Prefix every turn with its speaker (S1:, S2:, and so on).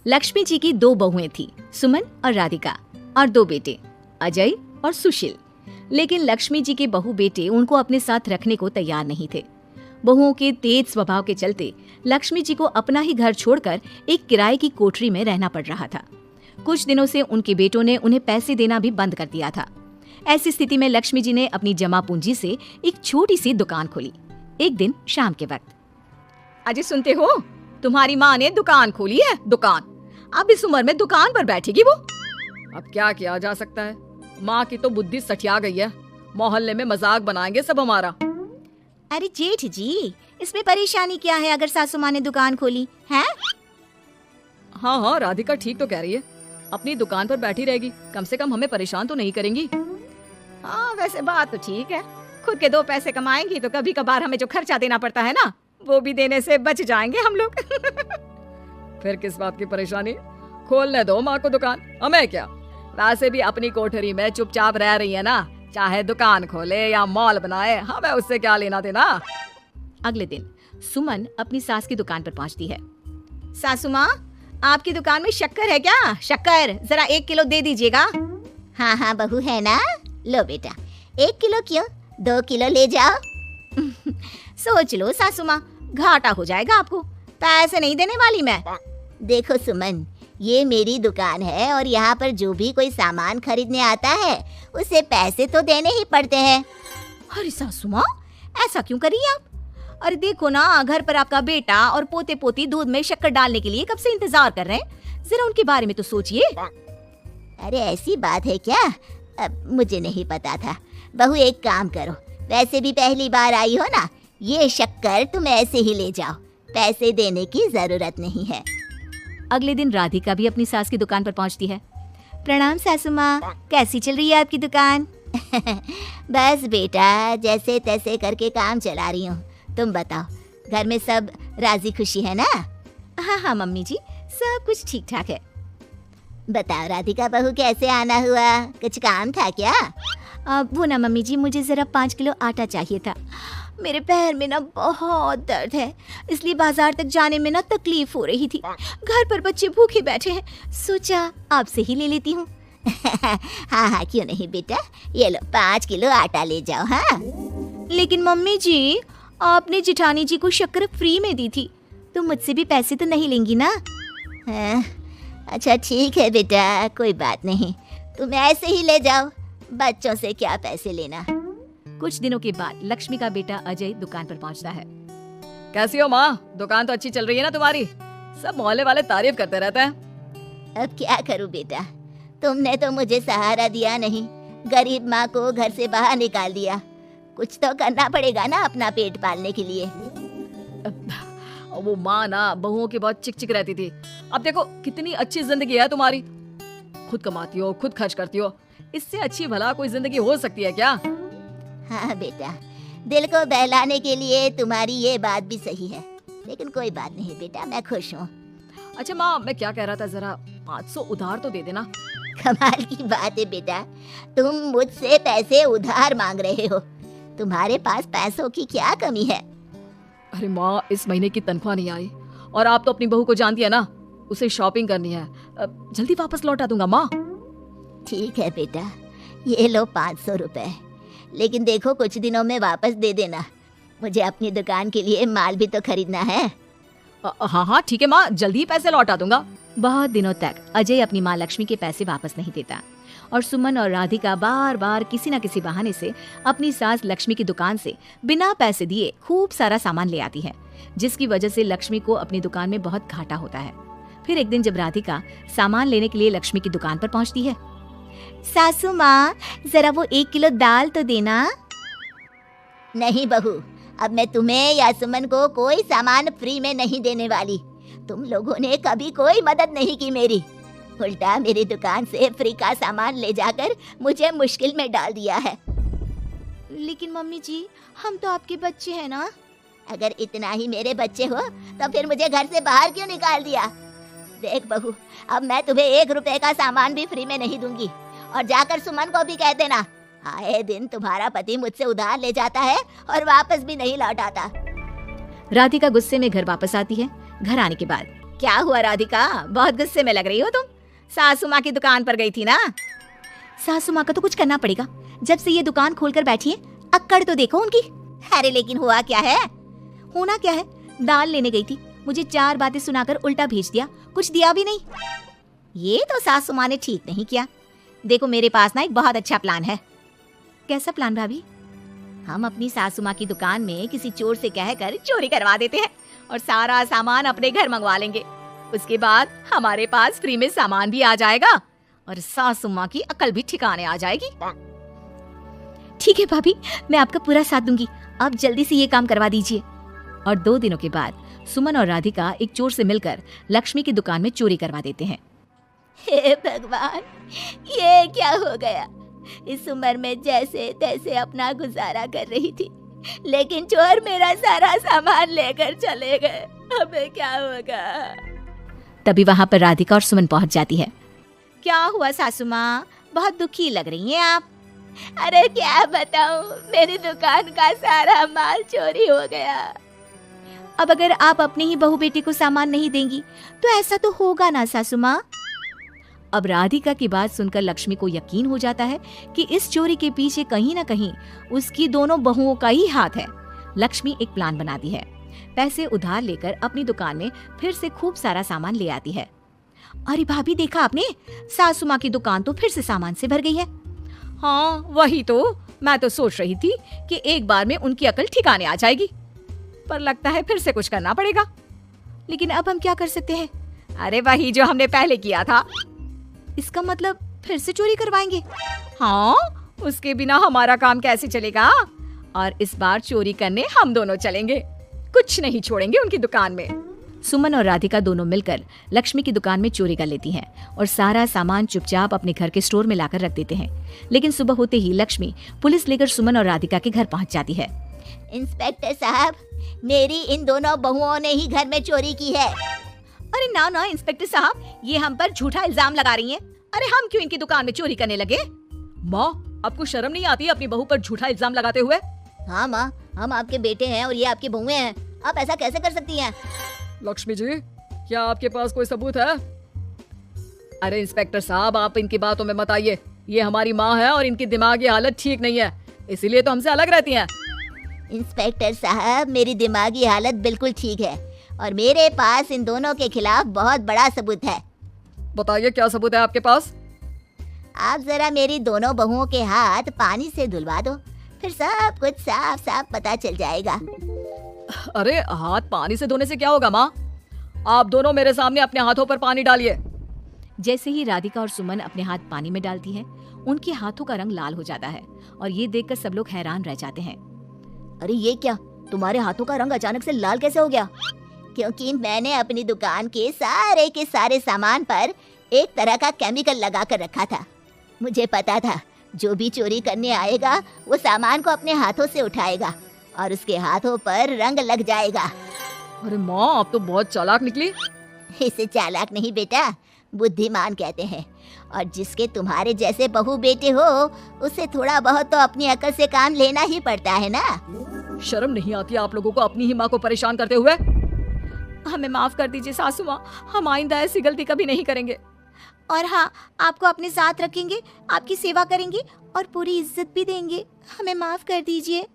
S1: लक्ष्मी जी की दो बहुएं थी, सुमन और राधिका, और दो बेटे, अजय और सुशील। लेकिन लक्ष्मी जी के बहू बेटे उनको अपने साथ रखने को तैयार नहीं थे। बहुओं के तेज स्वभाव के चलते लक्ष्मी जी को अपना ही घर छोड़कर एक किराए की कोठरी में रहना पड़ रहा था। कुछ दिनों से उनके बेटों ने उन्हें पैसे देना भी बंद कर दिया था। ऐसी स्थिति में लक्ष्मी जी ने अपनी जमा पूंजी से एक छोटी सी दुकान खोली। एक दिन शाम के वक्त,
S2: अजय सुनते हो, तुम्हारी माँ ने दुकान खोली है। दुकान अब इस उम्र में दुकान पर बैठेगी वो। अब क्या किया जा सकता है, माँ की तो बुद्धि सठिया गई है। मोहल्ले में मजाक बनाएंगे सब हमारा।
S3: अरे जेठ जी, इसमें परेशानी क्या है अगर सासू माँ ने दुकान खोली है?
S2: हाँ हाँ, राधिका ठीक तो कह रही है। अपनी दुकान पर बैठी रहेगी, कम से कम हमें परेशान तो नहीं करेंगी। हाँ वैसे बात तो ठीक है, खुद के दो पैसे कमाएंगी तो कभी कभार हमें जो खर्चा देना पड़ता है ना, वो भी देने से बच जाएंगे हम लोग। फिर किस बात की परेशानी, खोलने दो माँ को दुकान, हमें क्या। वैसे भी अपनी कोठरी में चुपचाप रह रही है ना, चाहे दुकान खोले या मॉल बनाए, हमें उससे क्या लेना देना।
S1: अगले दिन सुमन अपनी सास की दुकान पर पहुंचती है।
S2: सासू माँ, आपकी दुकान में शक्कर है क्या? शक्कर जरा 1 किलो दे दीजिएगा।
S3: हाँ हाँ बहू है ना, लो बेटा 1 किलो क्यों 2 किलो ले जाओ।
S2: सोच लो सासू माँ, घाटा हो जाएगा आपको, पैसे नहीं देने वाली मैं।
S3: देखो सुमन, ये मेरी दुकान है और यहाँ पर जो भी कोई सामान खरीदने आता है उसे पैसे तो देने ही पड़ते हैं।
S2: अरे सासू माँ, ऐसा क्यों करी आप? अरे देखो ना, घर पर आपका बेटा और पोते पोती दूध में शक्कर डालने के लिए कब से इंतजार कर रहे हैं, जरा उनके बारे में तो सोचिए।
S3: अरे ऐसी बात है क्या? मुझे नहीं पता था। बहू एक काम करो, वैसे भी पहली बार आई हो ना, ये शक्कर तुम ऐसे ही ले जाओ, पैसे देने की जरूरत नहीं है।
S1: अगले दिन राधिका भी अपनी सास की दुकान पर पहुंचती है।
S3: प्रणाम सासू माँ, कैसी चल रही है आपकी दुकान? बस बेटा, जैसे तैसे करके काम चला रही हूँ। तुम बताओ, घर में सब राजी खुशी है ना?
S1: हाँ हाँ मम्मी जी, सब कुछ ठीक ठाक है।
S3: बताओ राधिका बहू, कैसे आना हुआ? कुछ काम था क्या?
S1: वो ना मम्मी जी, मुझे जरा 5 किलो आटा चाहिए था।
S2: मेरे पैर में ना बहुत दर्द है, इसलिए बाजार तक जाने में ना तकलीफ हो रही थी। घर पर बच्चे भूखे बैठे हैं, सोचा आपसे ही ले लेती हूँ।
S3: हाँ हाँ क्यों नहीं बेटा, ये लो 5 किलो आटा ले जाओ। हाँ
S2: लेकिन मम्मी जी, आपने जिठानी जी को शक्कर फ्री में दी थी, तो मुझसे भी पैसे तो नहीं लेंगी ना?
S3: हाँ, अच्छा ठीक है बेटा, कोई बात नहीं, तुम ऐसे ही ले जाओ, बच्चों से क्या पैसे लेना।
S1: कुछ दिनों के बाद लक्ष्मी का बेटा अजय दुकान पर पहुंचता है।
S2: कैसी हो माँ, दुकान तो अच्छी चल रही है ना तुम्हारी? सब मोहल्ले वाले तारीफ करते रहते हैं।
S3: अब क्या करूँ बेटा, तुमने तो मुझे सहारा दिया नहीं, गरीब माँ को घर से बाहर निकाल दिया। कुछ तो करना पड़ेगा ना अपना पेट पालने के लिए।
S2: वो माँ ना बहुओं की बहुत चिक चिक रहती थी। अब देखो कितनी अच्छी जिंदगी है तुम्हारी, खुद कमाती हो, खुद खर्च करती हो, इससे अच्छी भला कोई जिंदगी हो सकती है क्या?
S3: हाँ बेटा, दिल को बहलाने के लिए तुम्हारी ये बात भी सही है, लेकिन कोई बात नहीं बेटा, मैं खुश हूँ।
S2: अच्छा माँ, मैं क्या कह रहा था, जरा 500 उधार तो दे देना।
S3: कमाल की बात है बेटा, तुम मुझसे पैसे उधार मांग रहे हो, तुम्हारे पास पैसों की क्या कमी है?
S2: अरे माँ, इस महीने की तनख्वाह नहीं आई और आप तो अपनी बहू को जानती है ना, उसे शॉपिंग करनी है, जल्दी वापस लौटा दूंगा माँ।
S3: ठीक है बेटा, ये लो 500 रुपए, लेकिन देखो कुछ दिनों में वापस दे देना, मुझे अपनी दुकान के लिए माल भी तो खरीदना है।
S2: हाँ हाँ ठीक है माँ, जल्दी पैसे लौटा दूंगा।
S1: बहुत दिनों तक अजय अपनी माँ लक्ष्मी के पैसे वापस नहीं देता और सुमन और राधिका बार बार किसी न किसी बहाने से अपनी सास लक्ष्मी की दुकान से बिना पैसे दिए खूब सारा सामान ले आती है, जिसकी वजह से लक्ष्मी को अपनी दुकान में बहुत घाटा होता है। फिर एक दिन जब राधिका सामान लेने के लिए लक्ष्मी की दुकान पर पहुंचती है।
S3: सासू माँ, जरा वो 1 किलो दाल तो देना। नहीं बहू, अब मैं तुम्हें या सुमन को कोई सामान फ्री में नहीं देने वाली। तुम लोगों ने कभी कोई मदद नहीं की मेरी, उल्टा मेरी दुकान से फ्री का सामान ले जाकर मुझे मुश्किल में डाल दिया है।
S2: लेकिन मम्मी जी, हम तो आपके बच्चे हैं ना।
S3: अगर इतना ही मेरे बच्चे हो तो फिर मुझे घर से बाहर क्यों निकाल दिया? देख बहू, अब मैं तुम्हें 1 रुपए का सामान भी फ्री में नहीं दूंगी, और जाकर सुमन को भी कह देना, आए दिन तुम्हारा पति मुझसे उधार ले जाता है और वापस भी नहीं लौटाता।
S1: राधिका गुस्से में घर वापस आती है। घर आने के बाद
S3: क्या हुआ राधिका, बहुत गुस्से में लग रही हो तुम? सासू माँ की दुकान पर गई थी ना?
S1: सासू माँ का तो कुछ करना पड़ेगा, जब से ये दुकान खोलकर बैठी है। अक्कड़ तो देखो उनकी।
S3: अरे लेकिन हुआ क्या है?
S1: होना क्या है, दाल लेने गई थी, मुझे 4 बातें सुनाकर उल्टा भेज दिया, कुछ दिया भी नहीं।
S3: ये तो सासू माँ ने ठीक नहीं किया। देखो मेरे पास ना एक बहुत अच्छा प्लान है।
S1: कैसा प्लान भाभी?
S3: हम अपनी सासू माँ की दुकान में किसी चोर से कहकर चोरी करवा देते हैं और सारा सामान अपने घर मंगवा लेंगे। उसके बाद हमारे पास फ्री में सामान भी आ जाएगा और सासू माँ की अकल भी ठिकाने आ जाएगी।
S1: ठीक है भाभी, मैं आपका पूरा साथ दूंगी। आप जल्दी से ये काम करवा दीजिए। और 2 दिनों के बाद सुमन और राधिका एक चोर से मिलकर लक्ष्मी की दुकान में चोरी करवा देते हैं।
S3: हे भगवान, ये क्या हो गया? इस उम्र में जैसे तैसे अपना गुजारा कर रही थी, लेकिन चोर मेरा सारा सामान लेकर चले गए। अबे क्या होगा?
S1: तभी वहाँ पर राधिका और सुमन पहुँच जाती है।
S3: क्या हुआ सासू माँ, बहुत दुखी लग रही हैं आप? अरे क्या बताऊं, मेरी दुकान का सारा माल चोरी हो गया।
S1: अब अगर आप अपने ही बहू बेटी को सामान नहीं देंगी तो ऐसा तो होगा ना सासू माँ। अब राधिका की बात सुनकर लक्ष्मी को यकीन हो जाता है कि इस चोरी के पीछे कहीं ना कहीं उसकी दोनों बहुओं का ही हाथ है। लक्ष्मी एक प्लान बनाती है, पैसे उधार लेकर अपनी दुकान में फिर से खूब सारा सामान ले आती है। अरे भाभी, देखा आपने, सासू माँ की दुकान तो फिर से सामान से भर गई है।
S2: हाँ वही तो, मैं तो सोच रही थी कि एक बार में उनकी अकल ठिकाने आ जाएगी, पर लगता है फिर से कुछ करना पड़ेगा।
S1: लेकिन अब हम क्या कर सकते हैं?
S2: अरे वही जो हमने पहले किया था।
S1: इसका मतलब फिर से चोरी करवाएंगे?
S2: हाँ, उसके बिना हमारा काम कैसे चलेगा? और इस बार चोरी करने हम दोनों चलेंगे, कुछ नहीं छोड़ेंगे उनकी दुकान में।
S1: सुमन और राधिका दोनों मिलकर लक्ष्मी की दुकान में चोरी कर लेती हैं और सारा सामान चुपचाप अपने घर के स्टोर में लाकर रख देते हैं। लेकिन सुबह होते ही लक्ष्मी पुलिस लेकर सुमन और राधिका के घर पहुंच जाती है।
S3: इंस्पेक्टर साहब, मेरी इन दोनों बहुओं ने ही घर में चोरी की है।
S2: अरे ना ना इंस्पेक्टर साहब, ये हम पर झूठा इल्जाम लगा रही हैं। अरे हम क्यों इनकी दुकान में चोरी करने लगे? माँ, आपको शर्म नहीं आती अपनी बहू पर झूठा इल्जाम लगाते हुए?
S3: हाँ माँ, हम आपके बेटे हैं और ये आपकी बहुएं हैं, आप ऐसा कैसे कर सकती हैं?
S2: लक्ष्मी जी, क्या आपके पास कोई सबूत है? अरे इंस्पेक्टर साहब, आप इनकी बातों में मत आइए। ये हमारी माँ है और इनकी दिमागी हालत ठीक नहीं है, इसीलिए तो हमसे अलग रहती हैं।
S3: इंस्पेक्टर साहब, मेरी दिमागी हालत बिल्कुल ठीक है और मेरे पास इन दोनों के खिलाफ बहुत बड़ा सबूत है।
S2: बताइए क्या सबूत है आपके पास?
S3: आप जरा मेरी दोनों बहुओं के हाथ पानी से धुलवा दो, फिर सब कुछ साफ साफ पता चल जाएगा।
S2: अरे हाथ पानी से धोने से क्या होगा माँ? आप दोनों मेरे सामने अपने हाथों पर पानी डालिए।
S1: जैसे ही राधिका और सुमन अपने हाथ पानी में डालती हैं, उनके हाथों का रंग लाल हो जाता है और ये देखकर सब लोग हैरान रह जाते हैं।
S3: अरे ये क्या, तुम्हारे हाथों का रंग अचानक से लाल कैसे हो गया? क्योंकि मैंने अपनी दुकान के सारे सामान पर एक तरह का केमिकल लगा कर रखा था। मुझे पता था जो भी चोरी करने आएगा वो सामान को अपने हाथों से उठाएगा और उसके हाथों पर रंग लग जाएगा।
S2: अरे माँ, आप तो बहुत चालाक निकली।
S3: इसे चालाक नहीं बेटा, बुद्धिमान कहते हैं। और जिसके तुम्हारे जैसे बहू बेटे हो, उसे थोड़ा बहुत तो अपनी अकल से काम लेना ही पड़ता है ना।
S2: शर्म नहीं आती आप लोगों को अपनी ही माँ को परेशान करते हुए?
S1: हमें माफ कर दीजिए सासू माँ, हम आइंदा ऐसी गलती कभी नहीं करेंगे। और हाँ, आपको अपने साथ रखेंगे, आपकी सेवा करेंगे और पूरी इज्जत भी देंगे। हमें माफ कर दीजिए।